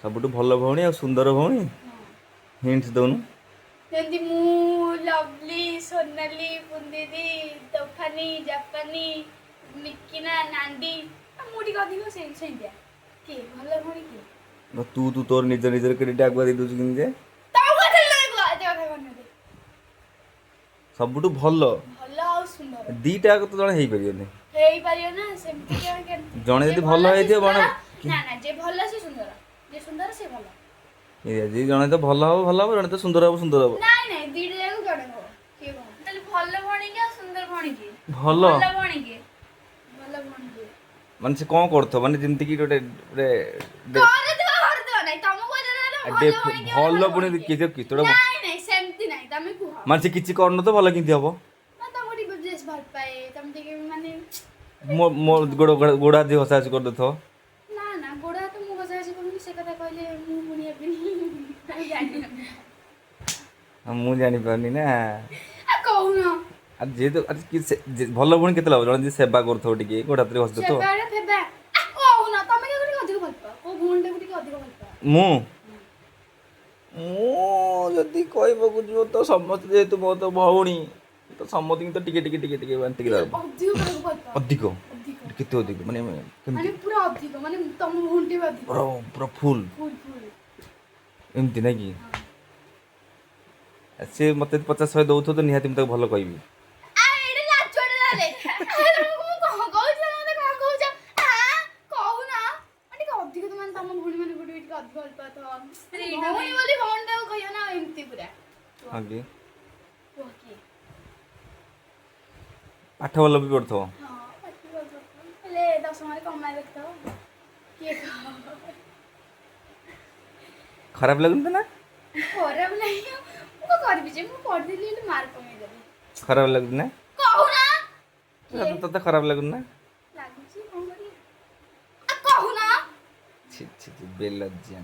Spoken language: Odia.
ସବୁଠୁ ଭଲ ଭଉଣୀ ଆଉ ସୁନ୍ଦର ଭଉଣୀ ହିଣ୍ଟସ୍ ଦଉନୁ। ଯେମିତି ମୁଁ ଲଭଲି ସୋନାଲି ପୁନ୍ଦିଦି ତୋଫାନି ଜାପାନି ମିକିନା ନାଣ୍ଡି ମୁଁ ଟିକେ ଅଧିକ ସେମିତିଆ କିଏ ଭଲ ଭଉଣୀ କିଏ ତୁ ତୁ ତୋର ନିଜ ନିଜର କ୍ରେଡିଟ୍ ଆଗୁଆ ଦେଇ ଦଉଛୁ କେମିତି ଯେ? ତମ କଥା କୁହ ଏତେ କଥା କହିନଥିଲି। ସବୁଠୁ ଭଲ ଭଲ ଆଉ ସୁନ୍ଦର ଦିଟା ଯାକ ତ ଜଣେ ହେଇପାରିବନି। ହେଇପାରିବ ନା ସେମିତି କେମିତି ଜଣେ ଯେ ଯଦି ଭଲ ଭଲ ସେ ହେଇଥିବ ସୁନ୍ଦର କି ନା ନା ଯେ ଭଲ ସେ ସୁନ୍ଦର ଯେ ସୁନ୍ଦର ସେ ଭଲ ଯଦି ଜଣେ ତ ଭଲ ହବ ଜଣେ ତ ସୁନ୍ଦର ହବ। ନାଇଁ ନାଇଁ ଦିଟା ଯାକ ଜଣେ ହବ କିଏ କଣ ତାହେଲେ ଭଲ ଭଉଣୀ କି ଆଉ ସୁନ୍ଦର ଭଉଣୀ କି ଭଲ ଭଉଣୀ କି ଭଲ ଭଉଣୀ କି ମାନେ ସେ କ'ଣ କରୁଥିବ ମାନେ ଯେମିତିକି ଗୋଟେ କରୁଥିବ ନାଇଁ ତମକୁ ପଚାରିଲେ ଭଲ ଭଉଣୀ କି ଭଲ ଭଲ ପୁଣି ଭଉଣୀ କିଏ? କେତେଟା ନାଇଁ ନାଇଁ ସେମିତି ନାଇଁ ତମେ କୁହ ମାନେ ସେ କିଛି କରୁନଥିବ ଭଲ କେମିତି ହବ? ତମକୁ ଟିକେ ଡ୍ରେସ୍ ଭଲ ପାଏ ତମେ ଟିକେ ମାନେ ମୋ ଗୋଡ଼ ହାତ ଘଷା ଘଷି କରିଦେଉଥିବ। ନା ନା ଗୋଡ଼ ହାତ ମୁଁ ଘଷା ଘଷି କରୁନି ସେ କଥା କହିଲେ ମୁଁ ପୁଣି ହେବିନି ତମେ ଜାଣିନ ମୁଁ ଜାଣିପାରୁନି ନା। କହୁନ ଆଉ ଯେହେତୁ ଭଲ ଭଉଣୀ କେତେ ଲାଭ ଜଣେ ଯଦି ସେବା କରୁଥିବ ଟିକେ ଗୋଡ଼ ହାତରେ ଘଷି ଦେଉଥିବ। ସେବାରେ ଫେବା କହୁନ ତମେ କାହାକୁ ଟିକେ ଅଧିକ ଭଲ ପାଅ କୋଉ ଭଉଣୀଟାକୁ ଟିକେ ଅଧିକ ଭଲ ପାଅ ମୁଁ ଯଦି କହିବାକୁ ଯିବ ତ ସମସ୍ତେ ଯେହେତୁ ମୋ ତ ଭଉଣୀ ତ ସମସ୍ତଙ୍କୁ ତ ଟିକେ ବାଣ୍ଟିକି ଟିକେ ଦେବ। ଅଧିକ କାହାକୁ ଭଲ ପାଅ ଅଧିକ ଅଧିକ କେତେ ଅଧିକ ମାନେ କେମିତି ମାନେ ପୁରା ଅଧିକ ମାନେ ତମ ଭଉଣୀ ବି ଅଧିକ ପୁରା ପୁରା ଫୁଲ୍ ଫୁଲ୍ ଏମିତି ନାଇଁ କି? ହଁ ସେ ମୋତେ 50-100 ଦଉଥିବ ତ ନିହାତି ମୁଁ ତାକୁ ଭଲ କହିବି। ଏଇଟା ଲାଜଟେ ତାହେଲେ ମୁଁ କଣ କହୁଛି ତମେ ମତେ କଣ କହୁଛ କହୁନ ଟିକେ ଅଧିକ ତ ମାନେ ତମ ଭଉଣୀ ମାନେ ଗୋଟେ ଟିକେ ଅଧିକ ଭଲ ପାଉଥିବ ଭଉଣୀ ବୋଲି ଭଉଣୀଟାକୁ କହିବ ନା ଏମିତି ପୁରା ହଁ କି କୁହ କିଏ ପାଠ ଭଲ ବି ପଢ଼ୁଥିବ। ହଁ ପାଠ ଭଲ ପଢୁଥିବ ହେଲେ ଦଶମରେ କମ୍ ମାର୍କ ରଖିଥିବ କିଏ କହ ଖରାପ ଲାଗୁନି ତ ନା? ଖରାପ ଲାଗିବ ମୁଁ କଣ କରିବି ଯେ ମୁଁ ପଢିଥିଲି ହେଲେ ମାର୍କ କମେଇଦେଲି। ଖରାପ ଲାଗୁଛି ନା? କହୁନା କିଏ ତତେ ଖରାପ ଲାଗୁନି ନା? ଲାଗୁଛି କଣ କରିବି କହୁନା ଛି ବେଲଜ୍ୟା।